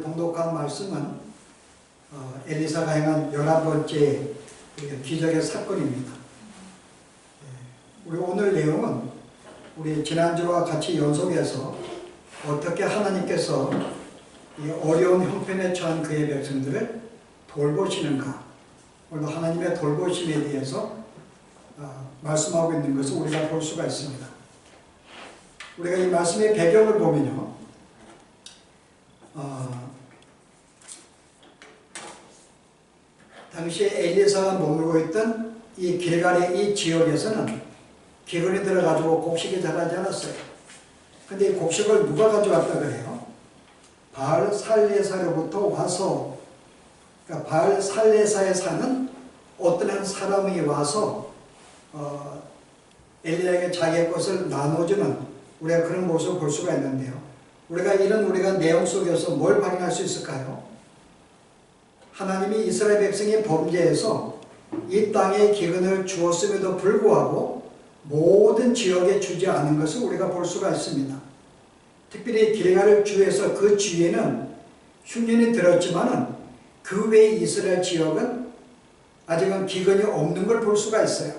봉독한 말씀은 엘리사가 행한 11번째 기적의 사건입니다. 우리 오늘 내용은 우리 지난주와 같이 연속해서 어떻게 하나님께서 이 어려운 형편에 처한 그의 백성들을 돌보시는가, 오늘 하나님의 돌보심에 대해서 말씀하고 있는 것을 우리가 볼 수가 있습니다. 우리가 이 말씀의 배경을 보면요, 당시에 엘리사가 머물고 있던 이 길갈의 이 지역에서는 기근이 들어가지고 곡식이 자라지 않았어요. 근데 이 곡식을 누가 가져왔다 그래요? 바알 살레사로부터 와서, 그러니까 바알 살레사에 사는 어떤 한 사람이 와서 엘리야에게 자기의 것을 나눠주는, 우리가 그런 모습을 볼 수가 있는데요. 우리가 내용 속에서 뭘 발견할 수 있을까요? 하나님이 이스라엘 백성이 범죄해서 이 땅에 기근을 주었음에도 불구하고 모든 지역에 주지 않은 것을 우리가 볼 수가 있습니다. 특별히 길갈을 주에서 그 주위에는 흉년이 들었지만은 그 외의 이스라엘 지역은 아직은 기근이 없는 걸 볼 수가 있어요.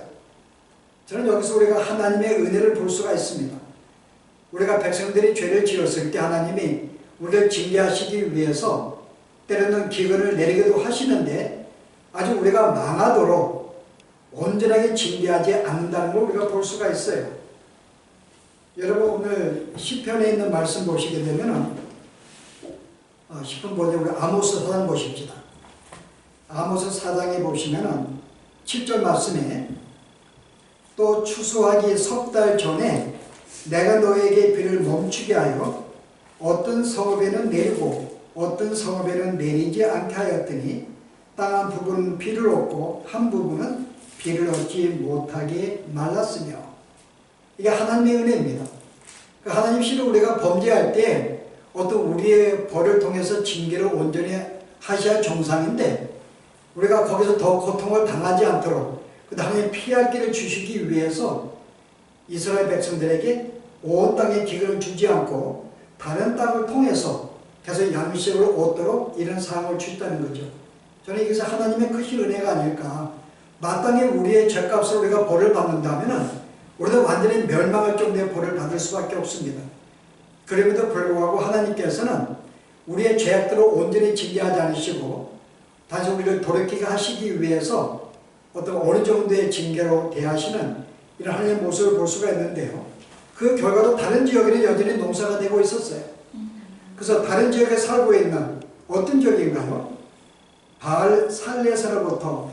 저는 여기서 우리가 하나님의 은혜를 볼 수가 있습니다. 우리가 백성들이 죄를 지었을 때 하나님이 우리를 징계하시기 위해서 때로는 기근을 내리기도 하시는데 아주 우리가 망하도록 온전하게 징계하지 않는다는 걸 우리가 볼 수가 있어요. 여러분, 오늘 시편에 있는 말씀 보시게 되면 시편 보자, 우리 아모스 4장 보십시다. 아모스 4장에 보시면 7절 말씀에 또 추수하기 석 달 전에 내가 너에게 비를 멈추게 하여 어떤 성읍에는 내리고 어떤 성읍에는 내리지 않게 하였더니 땅 한 부분은 비를 얻고 한 부분은 비를 얻지 못하게 말랐으며, 이게 하나님의 은혜입니다. 하나님 실은 우리가 범죄할 때 어떤 우리의 벌을 통해서 징계를 온전히 하셔야 정상인데 우리가 거기서 더 고통을 당하지 않도록 그 다음에 피할 길을 주시기 위해서 이스라엘 백성들에게 온 땅에 기근을 주지 않고 다른 땅을 통해서 계속 양식을 얻도록 이런 상황을 주셨다는 거죠. 저는 이것이 하나님의 크신 은혜가 아닐까. 마땅히 우리의 죄값을 우리가 벌을 받는다면 우리도 완전히 멸망할 정도의 벌을 받을 수밖에 없습니다. 그럼에도 불구하고 하나님께서는 우리의 죄악들을 온전히 징계하지 않으시고 다시 우리를 돌이키게 하시기 위해서 어떤 어느 정도의 징계로 대하시는 이런 하나님의 모습을 볼 수가 있는데요. 그 결과도 다른 지역에는 여전히 농사가 되고 있었어요. 그래서 다른 지역에 살고 있는 어떤 지역인가요? 바알 살레사로부터,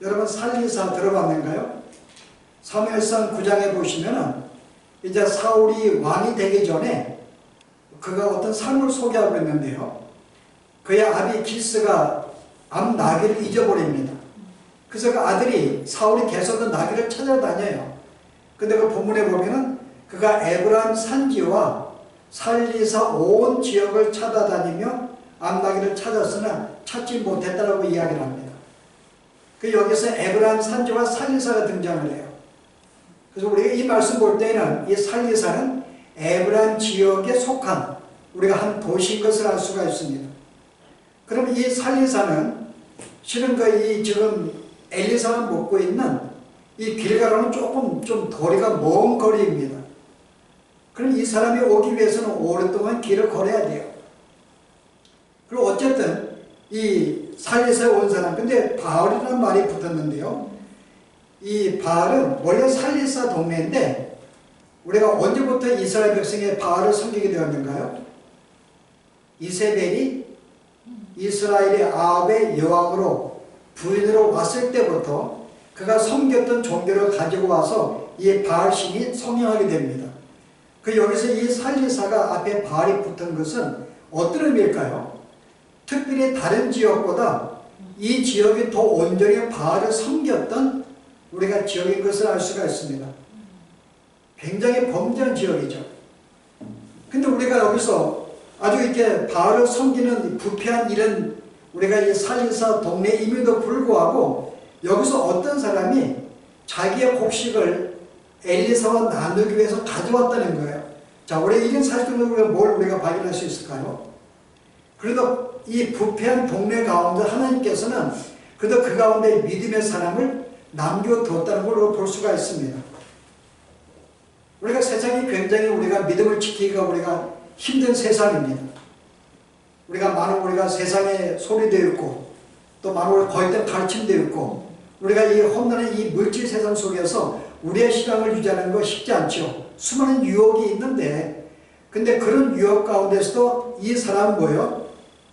여러분 살리사 들어봤는가요? 사무엘상 9장에 보시면은 이제 사울이 왕이 되기 전에 그가 어떤 삶을 소개하고 있는데요. 그의 아비 기스가 암 나귀를 잊어버립니다. 그래서 그 아들이 사울이 계속 그 나귀를 찾아다녀요. 근데 그 본문에 보면은 그가 에브라임 산지와 살리사 온 지역을 찾아다니며 암나귀를 찾았으나 찾지 못했다라고 이야기를 합니다. 그 여기서 에브라임 산지와 살리사가 등장을 해요. 그래서 우리가 이 말씀 볼 때는 이 살리사는 에브라임 지역에 속한 우리가 한 도시인 것을 알 수가 있습니다. 그럼 이 살리사는 실은 이 지금 엘리사가 묵고 있는 이 길갈하고는 조금 좀 거리가 먼 거리입니다. 그럼 이 사람이 오기 위해서는 오랫동안 길을 걸어야 돼요. 그리고 어쨌든 이 살리사에 온 사람, 근데 바알이라는 말이 붙었는데요. 이 바알은 원래 살리사 동네인데 우리가 언제부터 이스라엘 백성의 바알을 섬기게 되었는가요? 이세벨이 이스라엘의 아합의 여왕으로 부인으로 왔을 때부터 그가 섬겼던 종교를 가지고 와서 이 바알 신이 성행하게 됩니다. 그 여기서 이 살리사가 앞에 바알이 붙은 것은 어떤 의미일까요? 특별히 다른 지역보다 이 지역이 더 온전히 바알을 섬겼던 우리가 지역인 것을 알 수가 있습니다. 굉장히 범죄한 지역이죠. 근데 우리가 여기서 아주 이렇게 바알을 섬기는 부패한 이런 우리가 이 살리사 동네임에도 불구하고 여기서 어떤 사람이 자기의 곡식을 엘리사와 나누기 위해서 가져왔다는 거예요. 자, 우리 이런 사실을 우리가 발견할 수 있을까요? 그래도 이 부패한 동네 가운데 하나님께서는 그래도 그 가운데 믿음의 사람을 남겨두었다는 걸 볼 수가 있습니다. 우리가 세상이 굉장히 우리가 믿음을 지키기가 우리가 힘든 세상입니다. 우리가 세상에 소리되어 있고 또 많은 거짓된 가르침되어 있고 우리가 이 험난한 이 물질 세상 속에서 우리의 신앙을 유지하는 거 쉽지 않죠. 수많은 유혹이 있는데 근데 그런 유혹 가운데서도 이 사람은 뭐예요?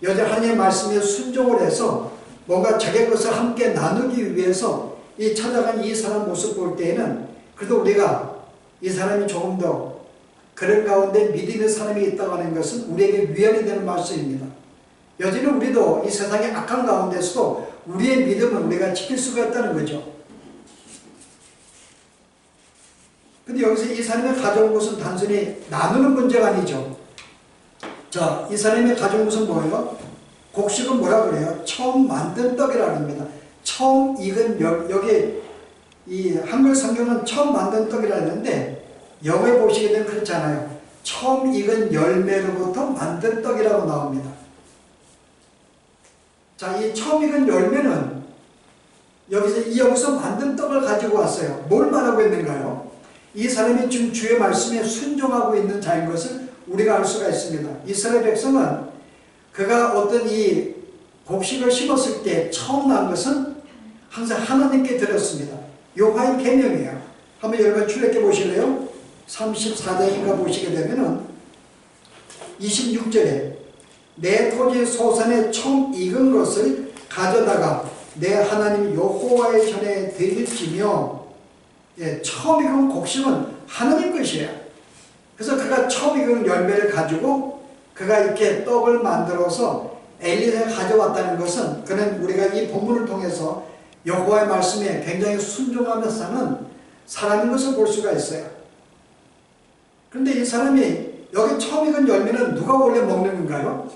여전히 하나님의 말씀에 순종을 해서 뭔가 자기 것을 함께 나누기 위해서 이 찾아간 이 사람 모습 볼 때에는 그래도 우리가 이 사람이 조금 더 그런 가운데 믿음의 사람이 있다고 하는 것은 우리에게 위안이 되는 말씀입니다. 여전히 우리도 이 세상의 악한 가운데서도 우리의 믿음은 우리가 지킬 수가 있다는 거죠. 근데 여기서 이 사람이 가져온 것은 단순히 나누는 문제가 아니죠. 자, 이 사람이 가져온 것은 뭐예요? 곡식은 뭐라 그래요? 처음 만든 떡이라고 합니다. 처음 익은 여기 이 한글 성경은 처음 만든 떡이라 했는데 영어에 보시게 되면 그렇잖아요. 처음 익은 열매로부터 만든 떡이라고 나옵니다. 자, 이 처음 익은 열매는 여기서 만든 떡을 가지고 왔어요. 뭘 말하고 있는가요? 이 사람이 지금 주의 말씀에 순종하고 있는 자인 것을 우리가 알 수가 있습니다. 이스라엘 백성은 그가 어떤 이 곡식을 심었을 때 처음 난 것은 항상 하나님께 드렸습니다. 여호와의 계명이에요. 한번 여러분 출애굽기 보실래요? 34장인가 보시게 되면은 26절에 내 토지 소산에 처음 익은 것을 가져다가 내 하나님 여호와의 전에 드릴지며, 예, 처음 익은 곡식은 하나님 것이에요. 그래서 그가 처음 익은 열매를 가지고 그가 이렇게 떡을 만들어서 엘리사에 가져왔다는 것은 그는 우리가 이 본문을 통해서 여호와의 말씀에 굉장히 순종하며 사는 사람인 것을 볼 수가 있어요. 그런데 이 사람이 여기 처음 익은 열매는 누가 원래 먹는 건가요?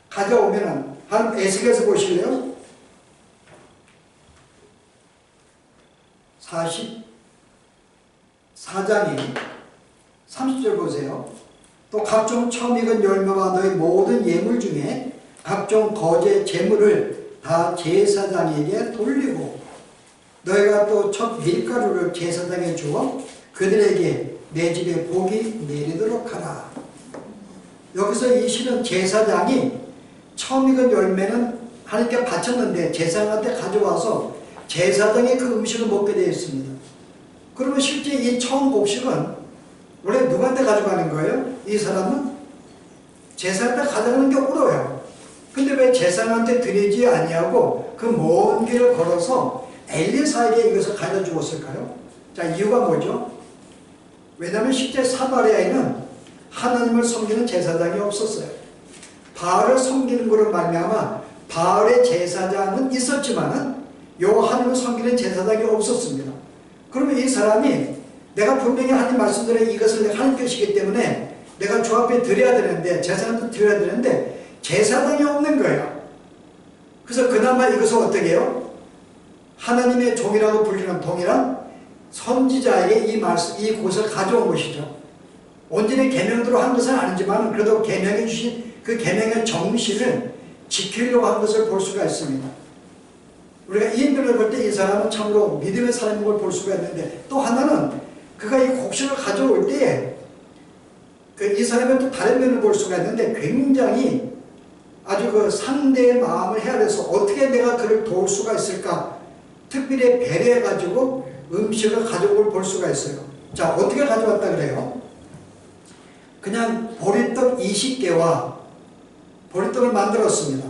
가져오면은 한 에스겔에서 보실래요? 44장이 30절 보세요. 또 각종 처음 익은 열매와 너의 모든 예물 중에 각종 거제 제물을 다 제사장에게 돌리고 너희가 또 첫 밀가루를 제사장에 주어 그들에게 내 집에 복이 내리도록 하라. 여기서 이 시는 제사장이 처음 익은 열매는 하나님께 바쳤는데 제사장한테 가져와서 제사장이 그 음식을 먹게 되어 있습니다. 그러면 실제 이 처음 곡식은 원래 누구한테 가져가는 거예요? 이 사람은 제사장한테 가져가는 게 어려워요. 근데 왜 제사장한테 드리지 아니하고 그 먼 길을 걸어서 엘리사에게 이것을 가져 주었을까요? 자, 이유가 뭐죠? 왜냐하면 실제 사마리아에는 하나님을 섬기는 제사장이 없었어요. 바알을 섬기는 것으로 말미암아 바알의 제사장은 있었지만은 요 하나님을 섬기는 제사장이 없었습니다. 그러면 이 사람이 내가 분명히 하나님 말씀대로 이것을 하나님 것이기 때문에 내가 주 앞에 드려야 되는데 제사장도 드려야 되는데 제사장이 없는 거예요. 그래서 그나마 이것을 어떻게 해요? 하나님의 종이라고 불리는 동일한 선지자에게 이 곳을 가져온 것이죠. 온전히 계명대로 한 것은 아니지만 그래도 계명해 주신 그 계명의 정신을 지키려고 한 것을 볼 수가 있습니다. 우리가 이 인물을 볼 때 이 사람은 참으로 믿음의 사람인 걸 볼 수가 있는데 또 하나는 그가 이 곡식을 가져올 때에 이 사람은 또 다른 면을 볼 수가 있는데 굉장히 아주 그 상대의 마음을 헤아려서 어떻게 내가 그를 도울 수가 있을까 특별히 배려해가지고 음식을 가져올 볼 수가 있어요. 자, 어떻게 가져왔다 그래요? 그냥 보리떡 20개와 보리떡을 만들었습니다.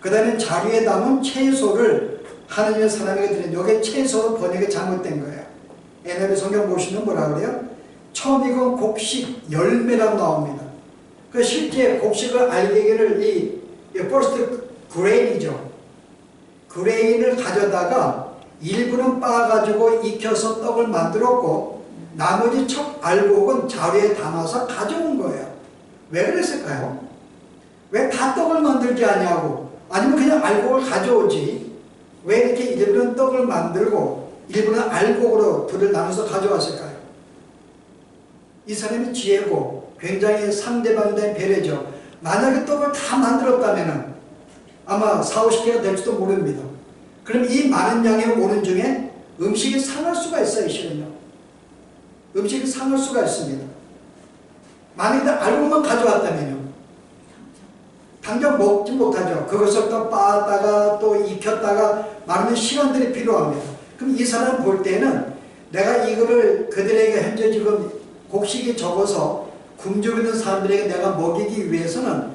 그 다음에 자루에 담은 채소를 하나님의 사람에게 드린, 여기에 채소로 번역이 잘못된 거예요. NIV 성경 보시면 뭐라 그래요? 처음 익은 곡식 열매라고 나옵니다. 그 실제 곡식을 알리기를 이 first grain이죠. 그레인을 가져다가 일부는 빻아가지고 익혀서 떡을 만들었고 나머지 첫 알곡은 자루에 담아서 가져온 거예요. 왜 그랬을까요? 왜 다 떡을 만들지 않냐고, 아니면 그냥 알곡을 가져오지 왜 이렇게 일부는 떡을 만들고 일부는 알곡으로 둘을 나눠서 가져왔을까요? 이 사람이 지혜고 굉장히 상대방에 대한 배려죠. 만약에 떡을 다 만들었다면 아마 4, 50개가 될지도 모릅니다. 그럼 이 많은 양의 오는 중에 음식이 상할 수가 있어요, 실은요. 음식이 상할 수가 있습니다. 만약에 알고만 가져왔다면요. 당장 먹지 못하죠. 그것을 또 빻다가 또 익혔다가 많은 시간들이 필요합니다. 그럼 이 사람 볼 때는 내가 이거를 그들에게 현재 지금 곡식이 적어서 굶주려 있는 사람들에게 내가 먹이기 위해서는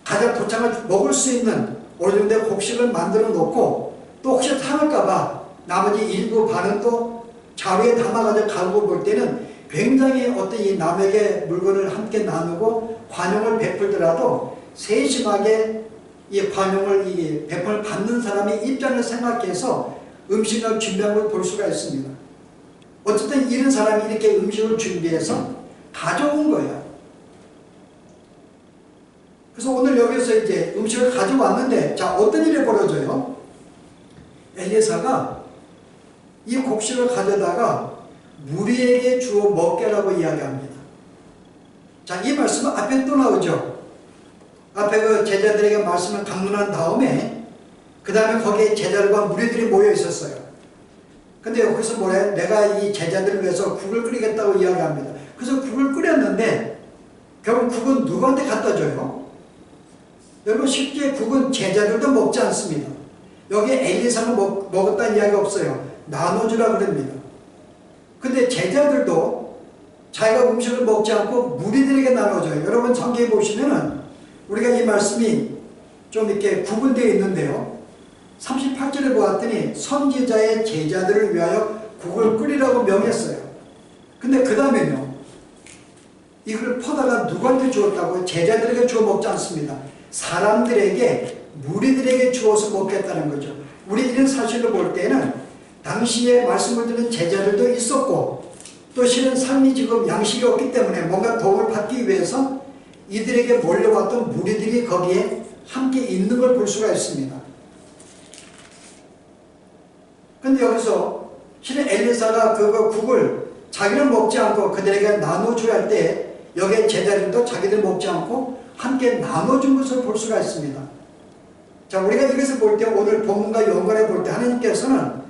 가장 도창을 먹을 수 있는 어느 정도의 곡식을 만들어 놓고 또 혹시 상할까봐 나머지 일부 반은 또 자루에 담아가지고 가고 볼 때는 굉장히 어떤 이 남에게 물건을 함께 나누고 관용을 베풀더라도 세심하게 이 관용을 이 베풀 받는 사람의 입장을 생각해서 음식을 준비한 걸 볼 수가 있습니다. 어쨌든 이런 사람이 이렇게 음식을 준비해서 가져온 거예요. 그래서 오늘 여기서 이제 음식을 가져왔는데, 자, 어떤 일이 벌어져요? 엘리사가 이 곡식을 가져다가 무리에게 주어 먹게라고 이야기합니다. 자, 이 말씀은 앞에 또 나오죠. 앞에 그 제자들에게 말씀을 강론한 다음에 그 다음에 거기에 제자들과 무리들이 모여 있었어요. 근데 여기서 뭐래? 내가 이 제자들을 위해서 국을 끓이겠다고 이야기합니다. 그래서 국을 끓였는데 결국 국은 누구한테 갖다 줘요? 여러분, 실제 국은 제자들도 먹지 않습니다. 여기에 엘리사는 먹었다는 이야기가 없어요. 나눠주라 그럽니다. 근데 제자들도 자기가 음식을 먹지 않고 무리들에게 나눠줘요. 여러분, 성경에 보시면은 우리가 이 말씀이 좀 이렇게 구분되어 있는데요. 38절에 보았더니 선지자의 제자들을 위하여 국을 끓이라고 명했어요. 근데 그 다음에요, 이걸 퍼다가 누구한테 주었다고? 제자들에게 주어 먹지 않습니다. 사람들에게, 무리들에게 주어서 먹겠다는 거죠. 우리 이런 사실을 볼 때는 당시에 말씀을 듣는 제자들도 있었고 또 실은 삶이 지금 양식이 없기 때문에 뭔가 도움을 받기 위해서 이들에게 몰려왔던 무리들이 거기에 함께 있는 걸 볼 수가 있습니다. 근데 여기서 실은 엘리사가 그거 국을 자기는 먹지 않고 그들에게 나눠줘야 할 때 여기에 제자들도 자기들 먹지 않고 함께 나눠준 것을 볼 수가 있습니다. 자, 우리가 이것을 볼 때 오늘 본문과 연관해 볼 때 하나님께서는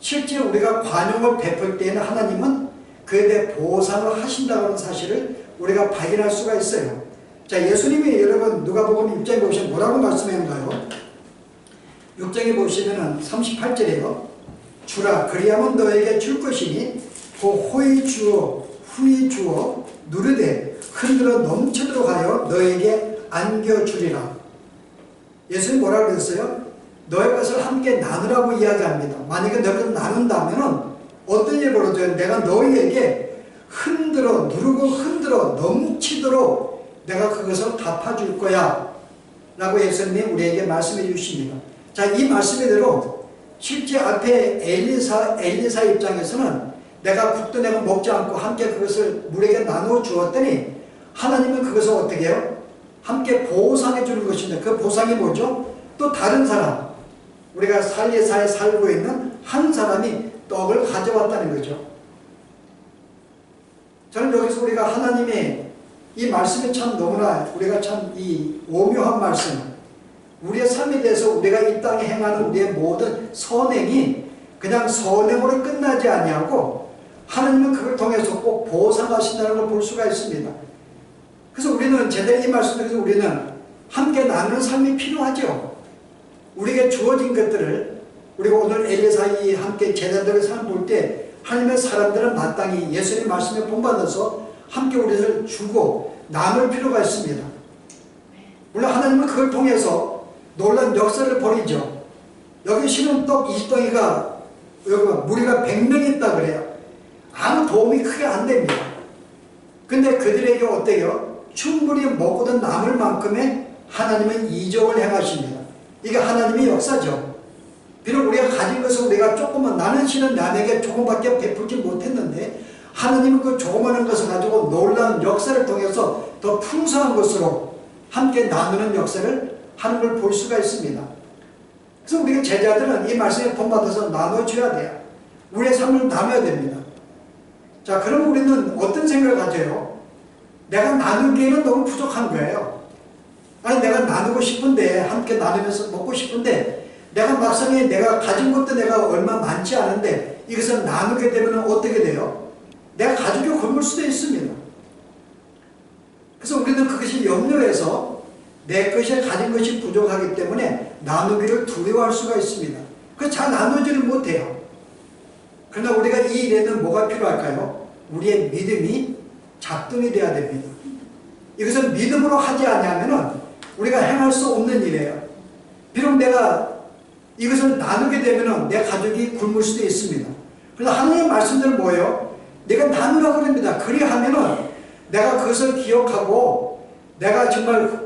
실제 우리가 관용을 베풀 때에는 하나님은 그에 대해 보상을 하신다는 사실을 우리가 발견할 수가 있어요. 자, 예수님이 여러분 누가복음 6장에 보시면 뭐라고 말씀하는가요? 6장에 보시면은 38절에요. 주라, 그리하면 너에게 줄 것이니 그 호의 주어 후의 주어 누르되 흔들어 넘치도록 하여 너에게 안겨주리라. 예수님 뭐라고 그랬어요? 너의 것을 함께 나누라고 이야기합니다. 만약에 너의 것을 나눈다면 어떤 일이 벌어져요? 내가 너희에게 흔들어 누르고 흔들어 넘치도록 내가 그것을 갚아줄 거야 라고 예수님이 우리에게 말씀해 주십니다. 자, 이 말씀대로 실제 앞에 엘리사 입장에서는 내가 국도 내가 먹지 않고 함께 그것을 물에게 나누어 주었더니 하나님은 그것을 어떻게 해요? 함께 보상해 주는 것인데 그 보상이 뭐죠? 또 다른 사람, 우리가 살리사에 살고 있는 한 사람이 떡을 가져왔다는 거죠. 저는 여기서 우리가 하나님의 이 말씀이 참 너무나 우리가 참 이 오묘한 말씀, 우리의 삶에 대해서 우리가 이 땅에 행하는 우리의 모든 선행이 그냥 선행으로 끝나지 아니하고 하나님은 그걸 통해서 꼭 보상하신다는 걸 볼 수가 있습니다. 그래서 우리는 제대로 이 말씀에서 우리는 함께 나누는 삶이 필요하죠. 우리에게 주어진 것들을 우리가 오늘 엘리사의 함께 제자들의 삶을 볼 때 하나님의 사람들은 마땅히 예수님의 말씀에 본받아서 함께 우리를 주고 나눌 필요가 있습니다. 물론 하나님은 그걸 통해서 놀라운 역사를 벌이죠. 여기 심은 떡 20덩이가 무리가 100명이 있다 그래요. 아무 도움이 크게 안 됩니다. 근데 그들에게 어때요? 충분히 먹고도 남을 만큼의 하나님은 이적을 행하십니다. 이게 하나님의 역사죠. 비록 우리가 가진 것을 우리가 조금만, 나는 실은 남에게 조금밖에 베풀지 못했는데 하나님은 그 조그마한 것을 가지고 놀라운 역사를 통해서 더 풍성한 것으로 함께 나누는 역사를 하는 걸 볼 수가 있습니다. 그래서 우리 제자들은 이 말씀에 본받아서 나눠줘야 돼요. 우리의 삶을 나눠야 됩니다. 자, 그럼 우리는 어떤 생각을 가져요? 내가 나누기에는 너무 부족한 거예요. 아니 내가 나누고 싶은데 함께 나누면서 먹고 싶은데 내가 막상에 내가 가진 것도 내가 얼마 많지 않은데 이것을 나누게 되면 어떻게 돼요? 내가 가족이 굶을 수도 있습니다. 그래서 우리는 그것이 염려해서 내 것이 가진 것이 부족하기 때문에 나누기를 두려워할 수가 있습니다. 그래서 잘 나누지를 못해요. 그러나 우리가 이 일에는 뭐가 필요할까요? 우리의 믿음이 작동이 되어야 됩니다. 이것을 믿음으로 하지 않으면 우리가 행할 수 없는 일이에요. 비록 내가 이것을 나누게 되면 내 가족이 굶을 수도 있습니다. 그래서 하나님의 말씀들은 뭐예요? 내가 나누라고 그럽니다. 그리하면은 내가 그것을 기억하고 내가 정말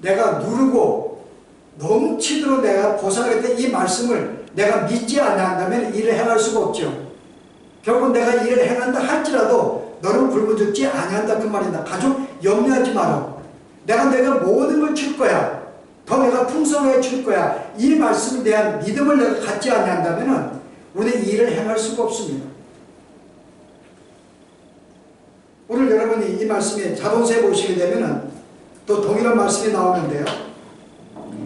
내가 누르고 넘치도록 내가 보상하겠다 이 말씀을 내가 믿지 않는다면 일을 행할 수가 없죠. 결국 내가 일을 행한다 할지라도 너는 굶어 죽지 아니한다 그 말이다. 가족 염려하지 마라. 내가 모든 걸 줄 거야. 더 내가 풍성하게 줄 거야. 이 말씀에 대한 믿음을 내가 갖지 않는다면 우리는 일을 행할 수가 없습니다. 오늘 여러분이 이 말씀에 자동차에 보시게 되면 또 동일한 말씀이 나오는데요.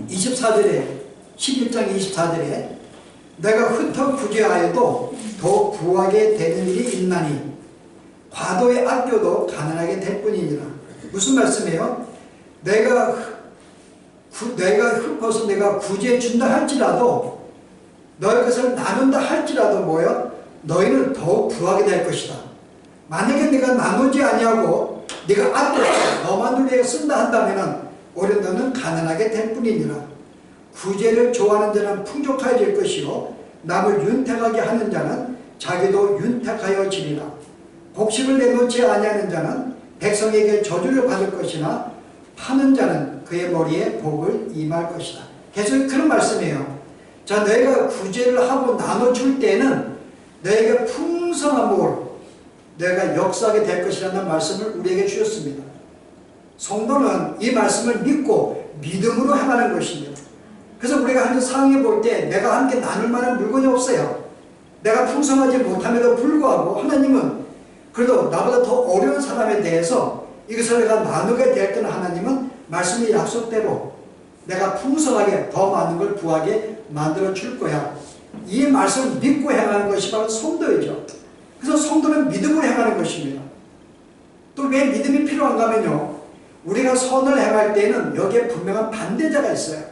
24절에 11장 24절에 내가 흩어 구제하여도 더 구하게 되는 일이 있나니 과도에 아껴도 가난하게 될 뿐이니라. 무슨 말씀이에요? 내가 흩어서 내가 구제해 준다 할지라도 너의 것을 나눈다 할지라도 뭐요? 너희는 더 구하게 될 것이다. 만약에 내가 나누지 아니하고 네가 아껴서 너만 위해 쓴다 한다면 오히려 너는 가난하게 될 뿐이니라. 구제를 좋아하는 자는 풍족하여질 것이요 남을 윤택하게 하는 자는 자기도 윤택하여지리라. 곡식을 내놓지 아니하는 자는 백성에게 저주를 받을 것이나 파는 자는 그의 머리에 복을 임할 것이다. 계속 그런 말씀이에요. 자, 너희가 구제를 하고 나눠줄 때는 너희에게 풍성함으로 너희가 역사하게 될 것이라는 말씀을 우리에게 주셨습니다. 성도는 이 말씀을 믿고 믿음으로 행하는 것입니다. 그래서 우리가 한 상황에 볼 때 내가 함께 나눌 만한 물건이 없어요. 내가 풍성하지 못함에도 불구하고 하나님은 그래도 나보다 더 어려운 사람에 대해서 이것을 내가 나누게 될 때는 하나님은 말씀의 약속대로 내가 풍성하게 더 많은 걸 구하게 만들어 줄 거야. 이 말씀을 믿고 행하는 것이 바로 성도이죠. 그래서 성도는 믿음으로 행하는 것입니다. 또 왜 믿음이 필요한가 하면요. 우리가 선을 행할 때는 여기에 분명한 반대자가 있어요.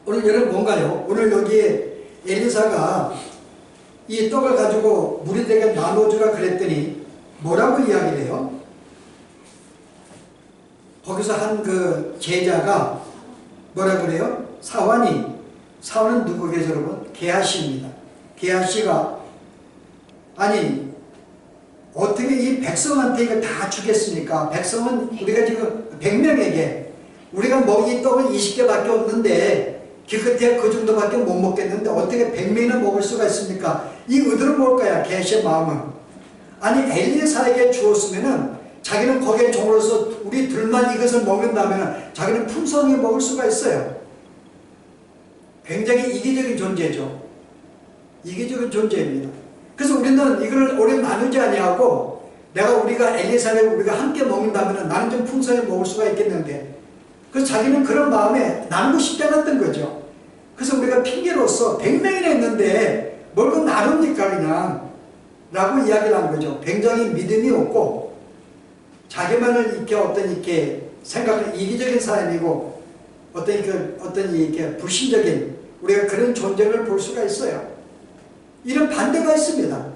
오늘 여러분 뭔가요? 오늘 여기에 엘리사가 이 떡을 가지고 무리들에게 나눠주라 그랬더니 뭐라고 이야기를 해요? 거기서 한 그 제자가 뭐라 그래요? 사환은 누구겠어요 여러분? 게하시입니다. 게하시가 아니 어떻게 이 백성한테 이걸 다 주겠습니까? 백성은 우리가 지금 100명에게 우리가 먹이 떡은 20개밖에 없는데 기껏해 그 정도밖에 못 먹겠는데 어떻게 100명이나 먹을 수가 있습니까? 이 의도는 뭘까요? 게하시의 마음은 아니 엘리사에게 주었으면은 자기는 거기에 종으로서 우리 둘만 이것을 먹는다면 자기는 풍성하게 먹을 수가 있어요. 굉장히 이기적인 존재죠. 이기적인 존재입니다. 그래서 우리는 이걸 오래 나누지 아니하고 우리가 엘리사를 우리가 함께 먹는다면 나는 좀 풍성하게 먹을 수가 있겠는데 그래서 자기는 그런 마음에 나누고 싶지 않았던 거죠. 그래서 우리가 핑계로서 100명이나 있는데 뭘 그 나눕니까 그냥 라고 이야기를 한 거죠. 굉장히 믿음이 없고 자기만을 이렇게 생각하는 이기적인 사람이고 어떤 불신적인 우리가 그런 존재를 볼 수가 있어요. 이런 반대가 있습니다.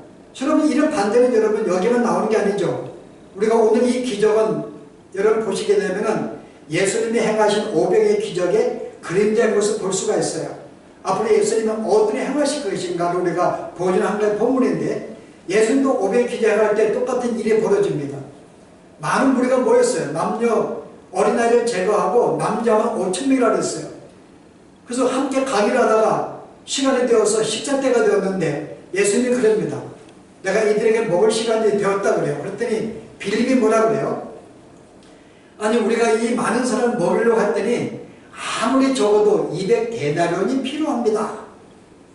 여러분 이런 반대는 여러분 여기만 나오는 게 아니죠. 우리가 오늘 이 기적은 여러분 보시게 되면은 예수님이 행하신 오병의 기적의 그림자인 것을 볼 수가 있어요. 앞으로 예수님은 어떻게 행하실 것인가를 우리가 보여주는 한 가지 본문인데 예수님도 오병의 기적 행할 때 똑같은 일이 벌어집니다. 많은 무리가 모였어요. 남녀 어린아이를 제거하고 남자만 5,000명이라 그랬어요. 그래서 함께 강의를 하다가 시간이 되어서 식사 때가 되었는데 예수님이 그럽니다. 내가 이들에게 먹을 시간이 되었다 그래요. 그랬더니 빌립이 뭐라 그래요? 아니 우리가 이 많은 사람을 먹이려고 했더니 아무리 적어도 200데나리온이 필요합니다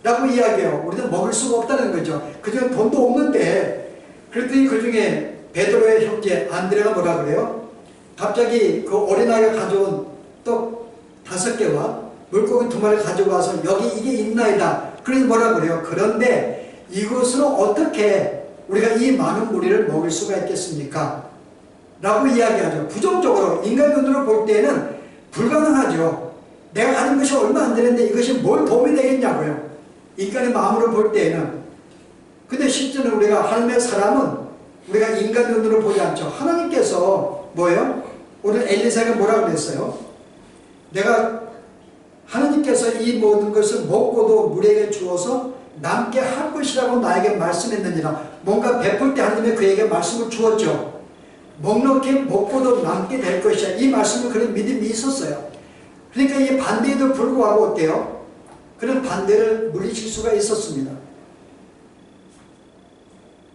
라고 이야기해요. 우리는 먹을 수가 없다는 거죠. 그중에 돈도 없는데 그랬더니 그 중에 베드로의 형제 안드레가 뭐라 그래요? 갑자기 그 어린아이가 가져온 떡 5개와 물고기 2마리 가지고 와서 여기 이게 있나이다. 그래서 뭐라 그래요? 그런데 이것으로 어떻게 우리가 이 많은 무리를 먹일 수가 있겠습니까? 라고 이야기하죠. 부정적으로 인간 눈으로 볼 때는 불가능하죠. 내가 가진 것이 얼마 안 되는데 이것이 뭘 도움이 되겠냐고요. 인간의 마음으로 볼 때는. 근데 실제는 우리가 하나님의 사람은 우리가 인간 눈으로 보지 않죠. 하나님께서 뭐예요? 오늘 엘리사가 뭐라고 그랬어요? 내가 하나님께서 이 모든 것을 먹고도 무리에게 주어서 남게 할 것이라고 나에게 말씀했느니라. 뭔가 베풀 때 하나님이 그에게 말씀을 주었죠. 먹놓게 먹고도 남게 될 것이야. 이 말씀은 그런 믿음이 있었어요. 그러니까 이 반대에도 불구하고 어때요? 그런 반대를 물리칠 수가 있었습니다.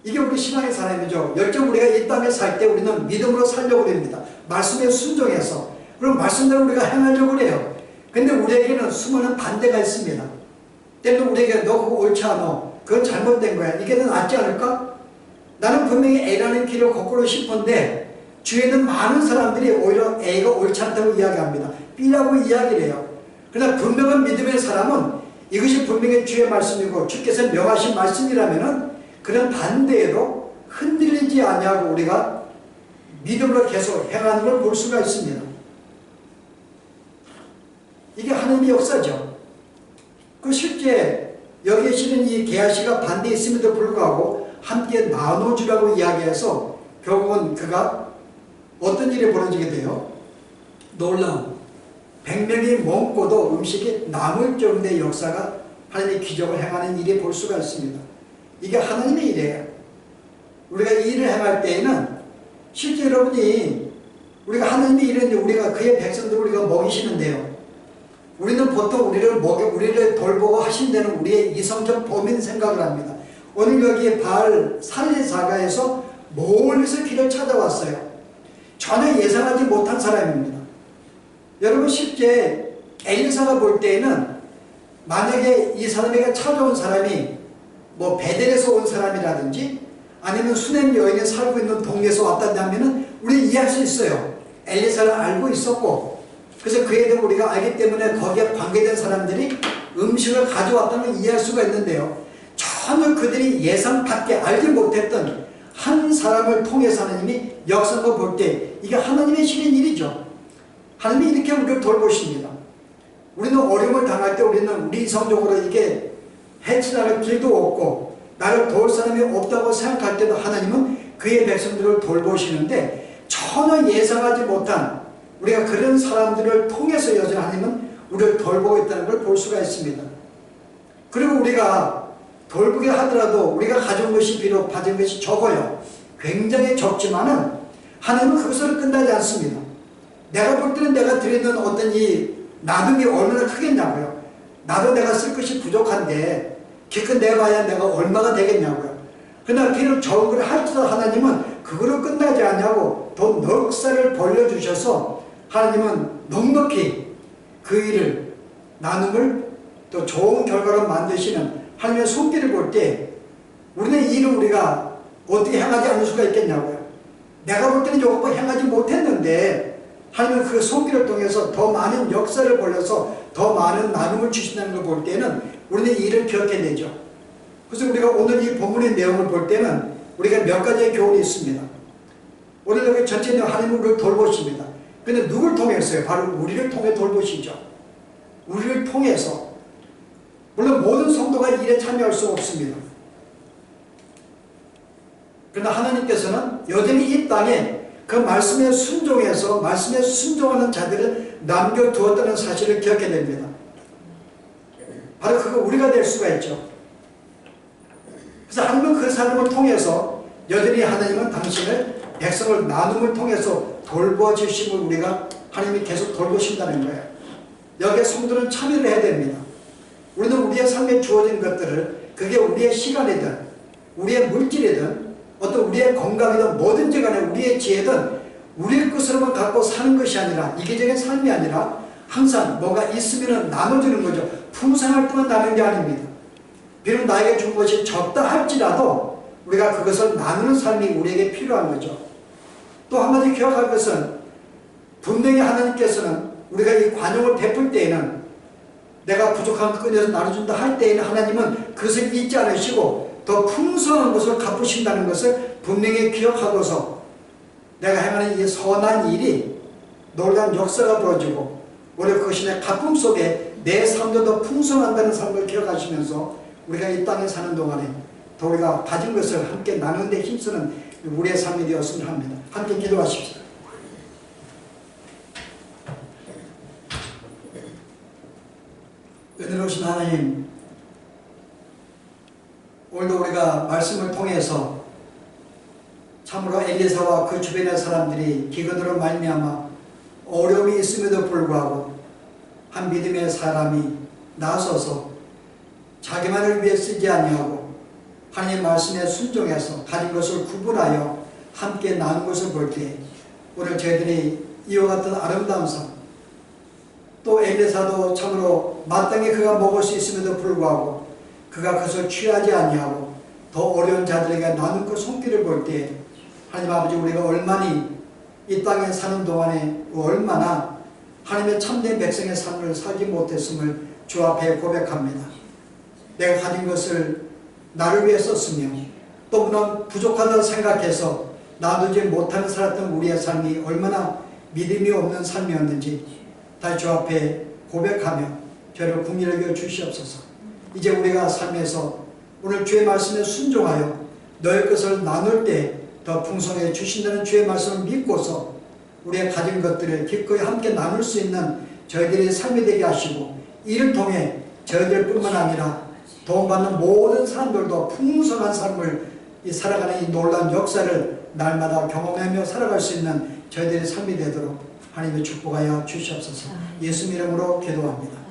이게 우리 신앙의 사람이죠. 열정 우리가 이 땅에 살 때 우리는 믿음으로 살려고 합니다. 말씀에 순종해서. 그럼 말씀대로 우리가 행하려고 해요. 근데 우리에게는 수많은 반대가 있습니다. 때로는 우리에게 너 그거 옳지 않아. 그건 잘못된 거야. 이게 더 낫지 않을까? 나는 분명히 A라는 길을 걷고 싶은데 주위에는 많은 사람들이 오히려 A가 옳지 않다고 이야기합니다. B라고 이야기를 해요. 그러나 분명한 믿음의 사람은 이것이 분명히 주의 말씀이고 주께서 명하신 말씀이라면은 그런 반대에도 흔들리지 아니하고 우리가 믿음으로 계속 행하는 걸 볼 수가 있습니다. 이게 하나님의 역사죠. 그 실제 여기에 실은 이 게하시가 반대에 있음에도 불구하고 함께 나눠주라고 이야기해서 결국은 그가 어떤 일이 벌어지게 돼요? 놀라운 100명이 먹고도 음식이 남을 정도의 역사가 하나님의 기적을 행하는 일이 볼 수가 있습니다. 이게 하나님의 일이에요. 우리가 이 일을 행할 때에는 실제 여러분이 우리가 하나님의 일은 우리가 그의 백성들을 우리가 먹이시는데요. 우리는 보통 우리를 돌보고 하신다는 우리의 이성적 범인 생각을 합니다. 오늘 여기 바알 살리사가에서 멀리서 길을 찾아왔어요. 전혀 예상하지 못한 사람입니다. 여러분 실제 엘리사가 볼 때에는 만약에 이 사람에게 찾아온 사람이 뭐 베델에서 온 사람이라든지 아니면 수넴 여인이 살고 있는 동네에서 왔다면 우리 이해할 수 있어요. 엘리사를 알고 있었고 그래서 그에 대해 우리가 알기 때문에 거기에 관계된 사람들이 음식을 가져왔다는 걸 이해할 수가 있는데요. 전혀 그들이 예상 밖에 알지 못했던 한 사람을 통해서 하나님이 역사를 볼 때 이게 하나님의 실인 일이죠. 하나님이 이렇게 우리를 돌보십니다. 우리는 어려움을 당할 때 우리는 우리 이성적으로 이게 해치나갈 길도 없고 나를 도울 사람이 없다고 생각할 때도 하나님은 그의 백성들을 돌보시는데 전혀 예상하지 못한 우리가 그런 사람들을 통해서 여전히 하나님은 우리를 돌보고 있다는 걸 볼 수가 있습니다. 그리고 우리가 돌보게 하더라도 우리가 가진 것이 비록 받은 것이 적어요. 굉장히 적지만은 하나님은 그것으로 끝나지 않습니다. 내가 볼 때는 내가 드리는 어떤 이 나눔이 얼마나 크겠냐고요. 나도 내가 쓸 것이 부족한데 기껏 내봐야 내가 얼마가 되겠냐고요. 그러나 비록 적은 걸 할지라도 하나님은 그거로 끝나지 않냐고 더 넉살을 벌려주셔서 하나님은 넉넉히 그 일을 나눔을 또 좋은 결과로 만드시는 하나님의 손길을 볼 때 우리는 이 일을 우리가 어떻게 행하지 않을 수가 있겠냐고요. 내가 볼 때는 조금 행하지 못했는데 하나님은 그 손길을 통해서 더 많은 역사를 벌려서 더 많은 나눔을 주신다는 걸 볼 때는 우리는 이 일을 기억해야 되죠. 그래서 우리가 오늘 이 본문의 내용을 볼 때는 우리가 몇 가지의 교훈이 있습니다. 오늘 여기 전체 내용 하나님은 우리를 돌보십니다. 근데 누굴 통해서요? 바로 우리를 통해 돌보시죠. 우리를 통해서. 물론 모든 성도가 이 일에 참여할 수 없습니다. 그러나 하나님께서는 여전히 이 땅에 그 말씀에 순종해서 말씀에 순종하는 자들을 남겨두었다는 사실을 기억해야 됩니다. 바로 그거 우리가 될 수가 있죠. 그래서 하나님은 그 사람을 통해서 여전히 하나님은 당신을 백성을 나눔을 통해서 돌보주심을 우리가 하나님이 계속 돌보신다는 거예요. 여기에 성도는 참여를 해야 됩니다. 우리는 우리의 삶에 주어진 것들을 그게 우리의 시간이든 우리의 물질이든 어떤 우리의 건강이든 뭐든지 간에 우리의 지혜든 우리의 것으로만 갖고 사는 것이 아니라 이기적인 삶이 아니라 항상 뭐가 있으면 나눠주는 거죠. 풍성할 때만 나누는 게 아닙니다. 비록 나에게 준 것이 적다 할지라도 우리가 그것을 나누는 삶이 우리에게 필요한 거죠. 또 한마디 기억할 것은 분명히 하나님께서는 우리가 이 관용을 베풀 때에는 내가 부족한 것 꺼내서 나눠준다 할 때에는 하나님은 그것을 잊지 않으시고 더 풍성한 것을 갚으신다는 것을 분명히 기억하고서 내가 행하는 이 선한 일이 놀라운 역사가 벌어지고 오히려 그것이 내 가품 속에 내 삶도 더 풍성한다는 삶을 기억하시면서 우리가 이 땅에 사는 동안에 더 우리가 가진 것을 함께 나누는 데 힘쓰는 우리의 삶이 되었으면 합니다. 함께 기도하십시오. 은혜로우신 하나님, 오늘도 우리가 말씀을 통해서 참으로 엘리사와 그 주변의 사람들이 기근으로 말미암아 어려움이 있음에도 불구하고 한 믿음의 사람이 나서서 자기만을 위해 쓰지 아니하고 하나님의 말씀에 순종해서 가진 것을 구분하여 함께 나눈 것을 볼 때 오늘 저희들이 이와 같은 아름다운 삶, 또 엘리사도 참으로 마땅히 그가 먹을 수 있음에도 불구하고 그가 그것을 취하지 아니하고 더 어려운 자들에게 나눈 그 손길을 볼 때 하나님 아버지, 우리가 얼마니 이 땅에 사는 동안에 얼마나 하나님의 참된 백성의 삶을 살지 못했음을 주 앞에 고백합니다. 내가 가진 것을 나를 위해 썼으며 또 그런 부족하다고 생각해서 놔두지 못하는 살았던 우리의 삶이 얼마나 믿음이 없는 삶이었는지 다시 주 앞에 고백하며 저를 긍휼히 여겨 주시옵소서. 이제 우리가 삶에서 오늘 주의 말씀에 순종하여 너의 것을 나눌 때 더 풍성해 주신다는 주의 말씀을 믿고서 우리의 가진 것들을 기꺼이 함께 나눌 수 있는 저희들의 삶이 되게 하시고 이를 통해 저희들뿐만 아니라 도움받는 모든 사람들도 풍성한 삶을 살아가는 이 놀라운 역사를 날마다 경험하며 살아갈 수 있는 저희들의 삶이 되도록 하나님의 축복하여 주시옵소서. 예수 이름으로 기도합니다.